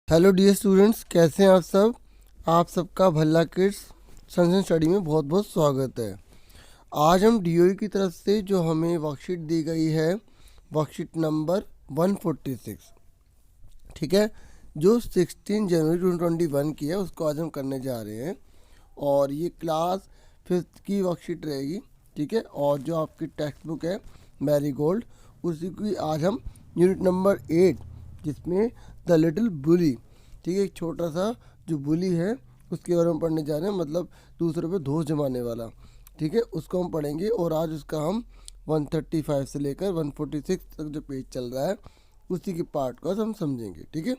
Hello dear students, कैसे हैं आप सब। आप सबका भल्ला किड्स सनसन स्टडी में बहुत बहुत स्वागत है। आज हम डीओई की तरफ से जो हमें वर्कशीट दी गई है, वर्कशीट नंबर 146, ठीक है, जो 16 जनवरी 2021 की है, उसको आज हम करने जा रहे हैं। और ये क्लास 5th की वर्कशीट रहेगी, ठीक है। और जो आपकी टेक्स्ट बुक है मैरी गोल्ड, उसी की आज हम यूनिट नंबर 8, जिसमें द लिटिल बुली, ठीक है, एक छोटा सा जो बुली है उसके बारे में पढ़ने जा रहे हैं, मतलब दूसरे पे दोष जमाने वाला, ठीक है, उसको हम पढ़ेंगे। और आज उसका हम 135 से लेकर 146 तक जो पेज चल रहा है उसी के पार्ट को आज हम समझेंगे, ठीक है।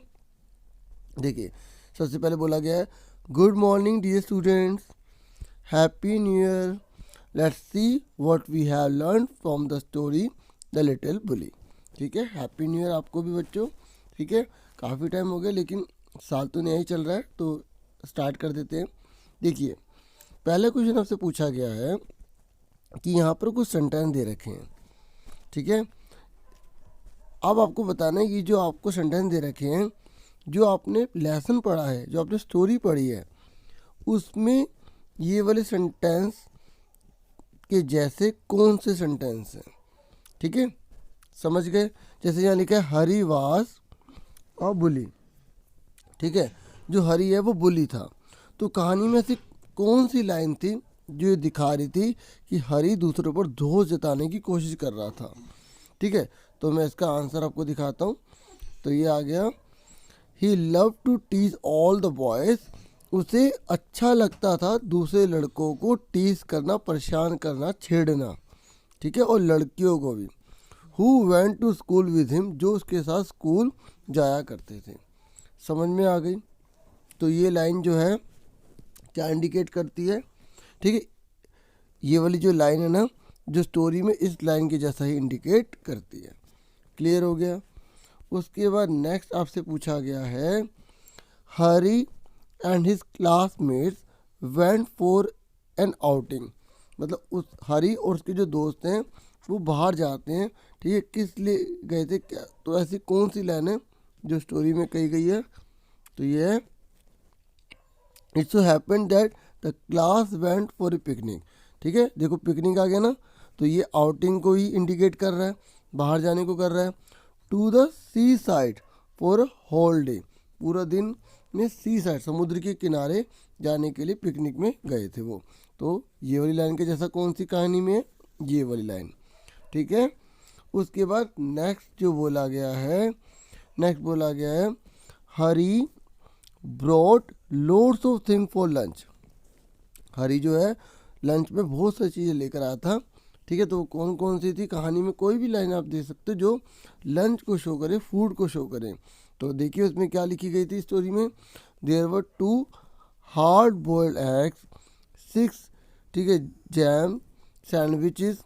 देखिए, सबसे पहले बोला गया है, good morning dear students, happy new year, let's see what we have learn from the story the little bully. ठीक है, हैप्पी न्यू ईयर आपको भी बच्चों। ठीक है, काफ़ी टाइम हो गया लेकिन साल तो नया ही चल रहा है, तो स्टार्ट कर देते हैं। देखिए, पहले क्वेश्चन आपसे पूछा गया है कि यहाँ पर कुछ सेंटेंस दे रखे हैं, ठीक है। अब आपको बताना है कि जो आपको सेंटेंस दे रखे हैं, जो आपने लेसन पढ़ा है, जो आपने स्टोरी पढ़ी है, उसमें ये वाले सेंटेंस के जैसे कौन से सेंटेंस हैं, ठीक है, समझ गए। जैसे यहाँ लिखा है हरी वास और बुली, ठीक है, जो हरी है वो बुली था। तो कहानी में से कौन सी लाइन थी जो ये दिखा रही थी कि हरी दूसरों पर दोष जताने की कोशिश कर रहा था, ठीक है। तो मैं इसका आंसर आपको दिखाता हूँ। तो ये आ गया, he love to tease all the boys, उसे अच्छा लगता था दूसरे लड़कों को टीज करना, परेशान करना, छेड़ना, ठीक है, और लड़कियों को भी। Who went to school with him, जो उसके साथ स्कूल जाया करते थे। समझ में आ गई। तो ये लाइन जो है क्या इंडिकेट करती है, ठीक है, ये वाली जो लाइन है ना, जो स्टोरी में इस लाइन के जैसा ही इंडिकेट करती है। क्लियर हो गया। उसके बाद नेक्स्ट आपसे पूछा गया है, Hari and his classmates went for an outing, मतलब उस हरी और उसके जो दोस्त हैं वो बाहर जाते हैं, ठीक है, किस लिए गए थे, क्या। तो ऐसी कौन सी लाइन है जो स्टोरी में कही गई है। तो ये है, it so happen that the class went for a picnic, ठीक है। देखो पिकनिक आ गया ना, तो ये आउटिंग को ही इंडिकेट कर रहा है, बाहर जाने को कर रहा है। To the sea side for whole day, पूरा दिन में सी साइड, समुद्र के किनारे जाने के लिए पिकनिक में गए थे वो। तो ये वाली लाइन के जैसा कौन सी कहानी में है, ये वाली लाइन, ठीक है। उसके बाद नेक्स्ट जो बोला गया है, नेक्स्ट बोला गया है, Hari brought loads of thing for lunch, Hari जो है लंच में बहुत सारी चीज़ें लेकर आया था, ठीक है। तो कौन कौन सी थी, कहानी में कोई भी लाइन आप दे सकते हो जो लंच को शो करे, फूड को शो करे। तो देखिए उसमें क्या लिखी गई थी स्टोरी में, there were 2 hard boiled eggs, 6, ठीक है, जैम सैंडविचेस,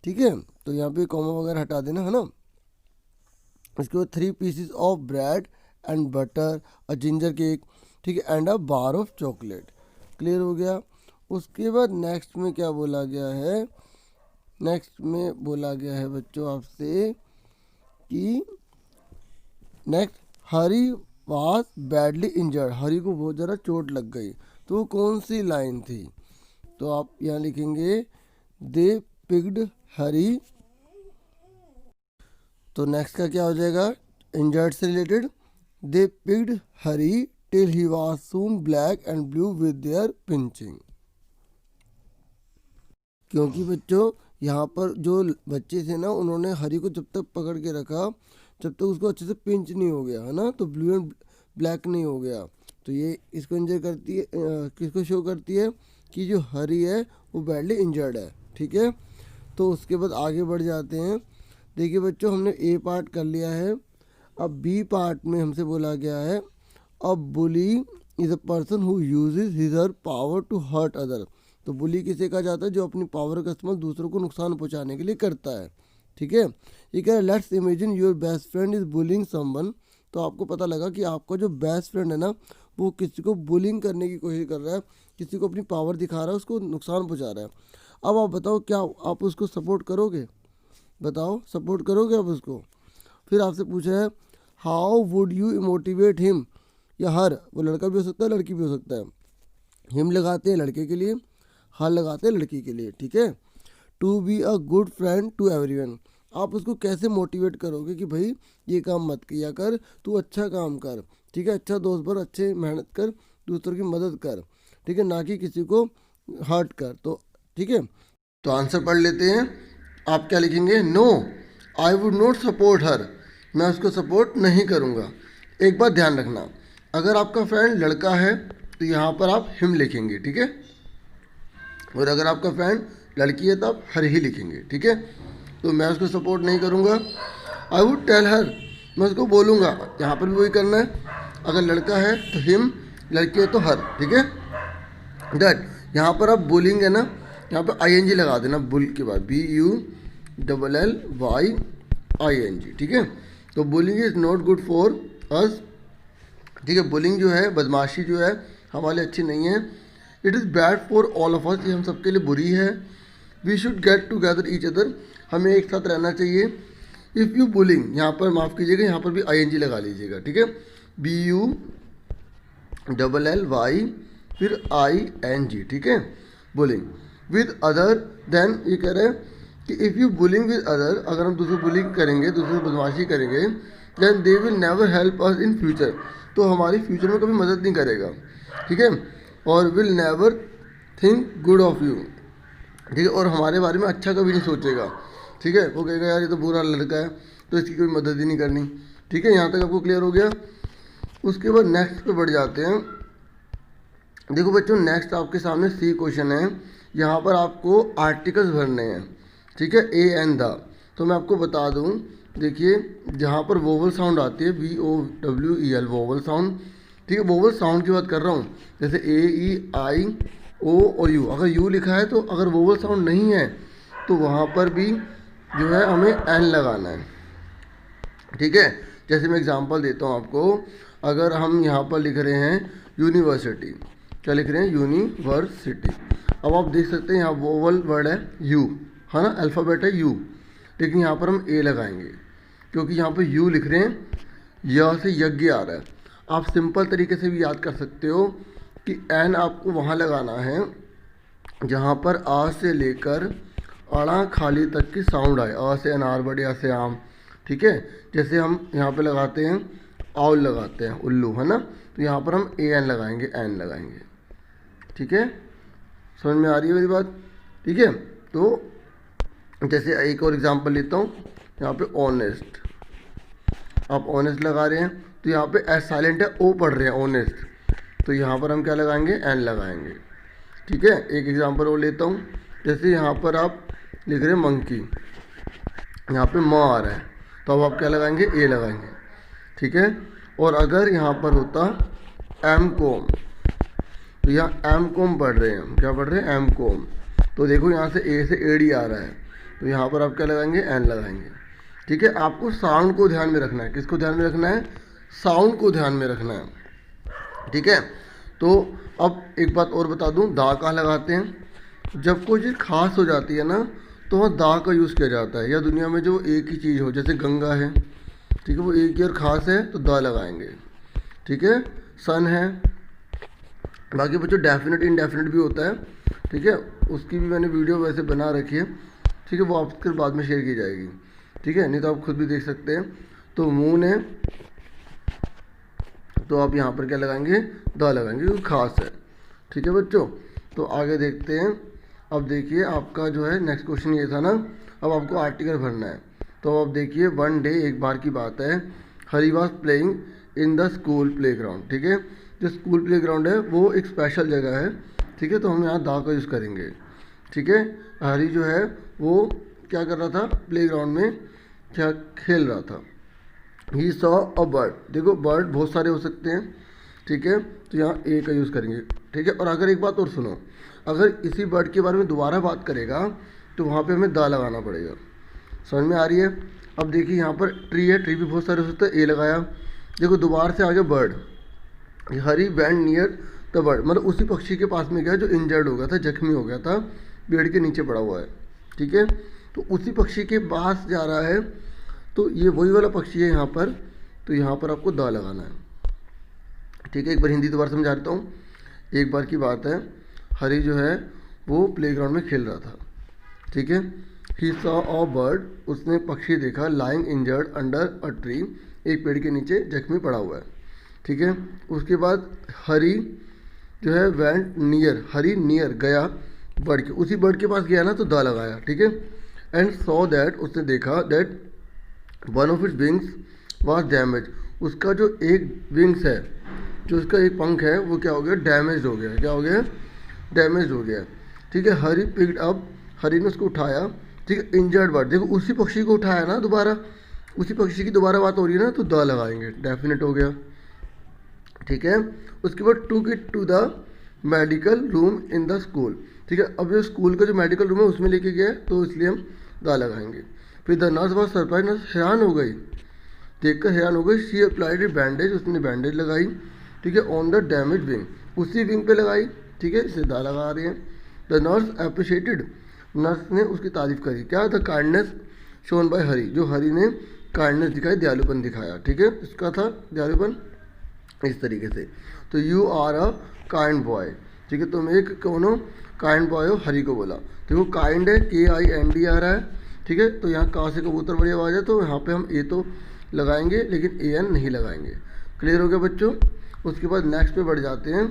ठीक है। तो यहाँ पे कॉमा वगैरह हटा देना, है ना। इसके बाद 3 pieces of bread and butter, a ginger cake, ठीक है, and a bar of chocolate. Clear हो गया। उसके बाद नेक्स्ट में क्या बोला गया है, नेक्स्ट में बोला गया है बच्चों आपसे कि next, Hari was badly injured, Hari को बहुत ज़्यादा चोट लग गई। तो वो कौन सी लाइन थी, तो आप यहाँ लिखेंगे दे पिग्ड हरी। तो नेक्स्ट का क्या हो जाएगा, इंजर्ड से related, they पिग्ड Hari till he was soon black and blue with their pinching. क्योंकि बच्चों यहाँ पर जो बच्चे थे ना, उन्होंने हरी को जब तक पकड़ के रखा, जब तक उसको अच्छे से पिंच नहीं हो गया, है ना, तो ब्लू एंड ब्लैक नहीं हो गया। तो ये इसको इंजर करती है, किसको शो करती है कि जो हरी है वो बैडली इंजर्ड है, ठीक है। तो उसके बाद आगे बढ़ जाते हैं। देखिए बच्चों, हमने ए पार्ट कर लिया है। अब बी पार्ट में हमसे बोला गया है, अब bully is a person who uses his her power to hurt other. तो बुली किसे कहा जाता है, जो अपनी पावर का इस्तेमाल दूसरों को नुकसान पहुंचाने के लिए करता है, ठीक है। ये कह रहा है, let's imagine your best friend is bullying someone. तो आपको पता लगा कि आपका जो बेस्ट फ्रेंड है ना, वो किसी को बुलिंग करने की कोशिश कर रहा है, किसी को अपनी पावर दिखा रहा है, उसको नुकसान पहुंचा रहा है। अब आप बताओ, क्या आप उसको सपोर्ट करोगे, बताओ सपोर्ट करोगे आप उसको। फिर आपसे पूछा है, how would you motivate him, या हर, वो लड़का भी हो सकता है लड़की भी हो सकता है। हिम लगाते हैं लड़के के लिए, हर लगाते हैं लड़की के लिए, ठीक है। To be a good friend to everyone, आप उसको कैसे मोटिवेट करोगे कि भाई ये काम मत किया कर, तू अच्छा काम कर, ठीक है, अच्छा दोस्त बन, अच्छे मेहनत कर, दूसरों की मदद कर, ठीक है, ना कि किसी को हर्ट कर। तो ठीक है, तो आंसर पढ़ लेते हैं। आप क्या लिखेंगे? No I would not support her, मैं उसको सपोर्ट नहीं करूँगा। एक बात ध्यान रखना, अगर आपका फ्रेंड लड़का है तो यहाँ पर आप हिम लिखेंगे, ठीक है, और अगर आपका फ्रेंड लड़की है तो आप हर ही लिखेंगे, ठीक है। तो मैं उसको सपोर्ट नहीं करूँगा। आई वुड टेल हर, मैं उसको बोलूँगा, यहाँ पर भी वही करना है, अगर लड़का है तो हिम, लड़की है तो हर, ठीक है। दैट, यहाँ पर आप बोलेंगे ना, यहाँ पर ING लगा देना बुल के बाद, BULLYING, ठीक है। तो bullying is not good for us, ठीक है, बुलिंग जो है, बदमाशी जो है हमारे लिए अच्छी नहीं है। It is bad for all of us, ये हम सबके लिए बुरी है। We should get together each other, हमें एक साथ रहना चाहिए। इफ़ यू बुलिंग, यहाँ पर माफ़ कीजिएगा, यहाँ पर भी ING लगा लीजिएगा, ठीक है, BULLY फिर ING, ठीक है, बुलिंग विद अदर। देन ये कह रहे हैं कि if you bullying with other, अगर हम दूसरे बुलिंग करेंगे, दूसरे बदमाशी करेंगे, then they will never help us in future, तो हमारी फ्यूचर में कभी मदद नहीं करेगा, ठीक है, और will never think good of you, ठीक है, और हमारे बारे में अच्छा कभी नहीं सोचेगा, ठीक है, वो कहेगा यार ये तो बुरा लड़का है, तो इसकी कोई मदद ही नहीं करनी, ठीक है। यहाँ तक आपको क्लियर हो गया। उसके बाद नेक्स्ट पे बढ़ जाते हैं। देखो बच्चों, नेक्स्ट आपके सामने C क्वेश्चन है, यहाँ पर आपको आर्टिकल्स भरने हैं, ठीक है, ए एंड द। तो मैं आपको बता दूँ, देखिए जहाँ पर वोवल साउंड आती है, VOWEL, वोवल साउंड, ठीक है, वोवल साउंड की बात कर रहा हूँ, जैसे AE, I, O और U, अगर U लिखा है तो अगर वोवल साउंड नहीं है तो वहाँ पर भी जो है हमें N लगाना है, ठीक है। जैसे मैं एग्जांपल देता हूँ आपको, अगर हम यहाँ पर लिख रहे हैं यूनिवर्सिटी, क्या लिख रहे हैं? यूनिवर्सिटी। अब आप देख सकते हैं यहाँ वोवल वर्ड है U, है ना, अल्फ़ाबेट है U, लेकिन यहाँ पर हम A लगाएंगे क्योंकि यहाँ पर U लिख रहे हैं, य से यज्ञ आ रहा है। आप सिंपल तरीके से भी याद कर सकते हो कि N आपको वहाँ लगाना है जहाँ पर आ से लेकर अड़ा खाली तक की साउंड आए, अ से अनार, बड़े आ से आम, ठीक है। जैसे हम यहाँ पे लगाते हैं आउल, लगाते हैं उल्लू, है ना, तो यहाँ पर हम AN लगाएंगे, एन लगाएंगे, ठीक है। समझ में आ रही है मेरी बात? ठीक है। तो जैसे एक और एग्जांपल लेता हूँ, यहाँ पे ऑनेस्ट, आप ऑनेस्ट लगा रहे हैं तो यहाँ पे एस साइलेंट है, ओ पढ़ रहे हैं ऑनेस्ट, तो यहाँ पर हम क्या लगाएंगे? एन लगाएंगे, ठीक है। एक एग्जांपल और लेता हूँ, जैसे यहाँ पर आप लिख रहे हैं मंकी, यहाँ पे म आ रहा है तो अब आप क्या लगाएंगे? ए लगाएंगे, ठीक है। और अगर यहाँ पर होता एम कोम, तो यहाँ एम कोम पढ़ रहे हैं हम, क्या पढ़ रहे हैं? एम कोम, तो देखो यहाँ से ए से एडी आ रहा है, तो यहाँ पर आप क्या लगाएंगे? एन लगाएंगे, ठीक है। आपको साउंड को ध्यान में रखना है। किसको ध्यान में रखना है? साउंड को ध्यान में रखना है, ठीक है। तो अब एक बात और बता दूं, दा कहाँ लगाते हैं? जब कोई चीज़ खास हो जाती है ना, तो वहाँ दा का यूज़ किया जाता है, या दुनिया में जो एक ही चीज़ हो, जैसे गंगा है, ठीक है, वो एक ही और ख़ास है तो दा लगाएंगे, ठीक है। सन है, बाकी बच्चों डेफिनेट इनडेफिनेट भी होता है, ठीक है, उसकी भी मैंने वीडियो वैसे बना रखी है, ठीक है, वो आपके बाद में शेयर की जाएगी, ठीक है, नहीं तो आप खुद भी देख सकते हैं। तो मून है तो आप यहाँ पर क्या लगाएंगे? द लगाएंगे, क्योंकि खास है, ठीक है बच्चों। तो आगे देखते हैं। अब देखिए आपका जो है नेक्स्ट क्वेश्चन ये था ना, अब आपको आर्टिकल भरना है। तो अब देखिए, वन डे, एक बार की बात है, Hari was playing in the school playground, ठीक है। जो स्कूल प्ले ग्राउंड है वो एक स्पेशल जगह है, ठीक है, तो हम यहाँ दा का यूज़ करेंगे, ठीक है। हरी जो है वो क्या कर रहा था? प्ले ग्राउंड में क्या खेल रहा था। ही सॉ अ बर्ड, देखो बर्ड बहुत सारे हो सकते हैं, ठीक है, तो यहाँ ए का यूज़ करेंगे, ठीक है। और अगर एक बात और सुनो, अगर इसी बर्ड के बारे में दोबारा बात करेगा तो वहाँ पे हमें दा लगाना पड़ेगा। समझ में आ रही है? अब देखिए यहाँ पर ट्री है, ट्री भी बहुत सारे हो सकते हैं, ए लगाया। देखो दोबारा से आ गया bird, Hari went near the bird, मतलब उसी पक्षी के पास में गया जो इंजर्ड हो गया था, जख्मी हो गया था, पेड़ के नीचे पड़ा हुआ है, ठीक है। तो उसी पक्षी के पास जा रहा है, तो ये वही वाला पक्षी है यहाँ पर, तो यहाँ पर आपको दा लगाना है, ठीक है, एक बार हिंदी दोबारा समझा देता हूँ। एक बार की बात है, हरी जो है वो प्लेग्राउंड में खेल रहा था। ठीक है, ही सॉ अ बर्ड, उसने पक्षी देखा, lying injured under a tree, एक पेड़ के नीचे जख्मी पड़ा हुआ है। ठीक है, उसके बाद हरी जो है वेंट नियर, हरी नियर गया बर्ड के, उसी बर्ड के पास गया ना तो द लगाया। ठीक है, एंड सॉ दैट, उसने देखा, that one of its wings was damage, उसका जो एक विंग्स है, जो उसका एक पंख है वो क्या हो गया, डैमेज हो गया। क्या हो गया, डैमेज हो गया। ठीक है, हरी पिक्ड अप, हरी ने उसको उठाया। ठीक है, इंजर्ड बर्ड, देखो उसी पक्षी को उठाया ना दोबारा, उसी पक्षी की दोबारा बात हो रही है ना, तो द लगाएंगे, डेफिनेट हो गया। ठीक है, उसके बाद to it to the medical room in the school. ठीक है, अब जो स्कूल का जो मेडिकल रूम है उसमें लेके गया, तो इसलिए हम द लगाएंगे। फिर the nurse was surprise, nurse हैरान हो गई, देखकर हैरान हो गई। शी अप्लाइड ए बैंडेज, उसने बैंडेज लगाई। ठीक है, ऑन द डैमेज विंग, उसी विंग पे लगाई। ठीक है, इसे द लगा रहे हैं। द नर्स अप्रिशिएटेड, नर्स ने उसकी तारीफ करी। क्या, द काइंडनेस शोन बाय हरी, जो हरी ने काइंडनेस दिखाई, दयालुपन दिखाया। ठीक है, इसका था दयालुपन इस तरीके से। तो you are a kind boy, ठीक है, तुम एक कौन हो, काइंड बॉय हो, हरी को बोला। देखो काइंड है, KIND आ रहा है। ठीक है, तो यहाँ का से कबूतर बड़ी आवाज़ है, तो यहाँ पे हम ए तो लगाएंगे लेकिन AN नहीं लगाएंगे। क्लियर हो गया बच्चों। उसके बाद नेक्स्ट पे बढ़ जाते हैं,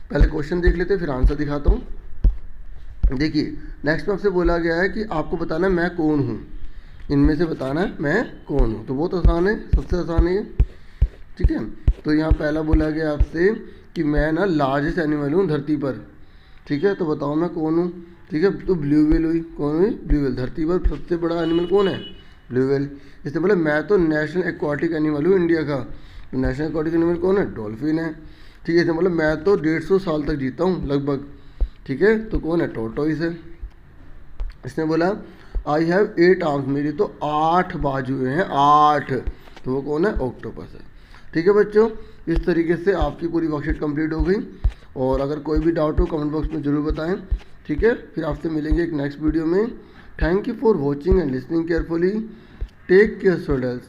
पहले क्वेश्चन देख लेते हैं फिर आंसर दिखाता हूँ। देखिए नेक्स्ट में आपसे बोला गया है कि आपको बताना है मैं कौन हूँ, इनमें से बताना है मैं कौन हूँ। तो बहुत आसान है, सबसे आसान है ये। ठीक है, तो यहाँ पहला बोला गया आपसे कि मैं ना लार्जेस्ट एनिमल हूँ धरती पर। ठीक है, तो बताओ मैं कौन हूँ। ठीक है, तो ब्लू व्हेल हुई, कौन हुई, ब्लू व्हेल। धरती पर सबसे बड़ा एनिमल कौन है, ब्लू व्हेल। इससे बोला मैं तो नेशनल एक्वाटिक एनिमल हूँ इंडिया का, तो नेशनल एक्वाटिक एनिमल कौन है, डॉल्फिन है। ठीक है, इससे मतलब मैं तो 150 साल तक जीता हूँ लगभग। ठीक है, तो कौन है, टोर्टोइस है। इसने बोला आई हैव 8 आर्म्स, मेरी तो 8 बाजुएं हैं, 8, तो वो कौन है, ऑक्टोपस है। ठीक है बच्चों, इस तरीके से आपकी पूरी वर्कशीट कंप्लीट हो गई। और अगर कोई भी डाउट हो कमेंट बॉक्स में ज़रूर बताएं। ठीक है, फिर आपसे मिलेंगे एक नेक्स्ट वीडियो में। Thank you for watching and listening carefully. Take care students.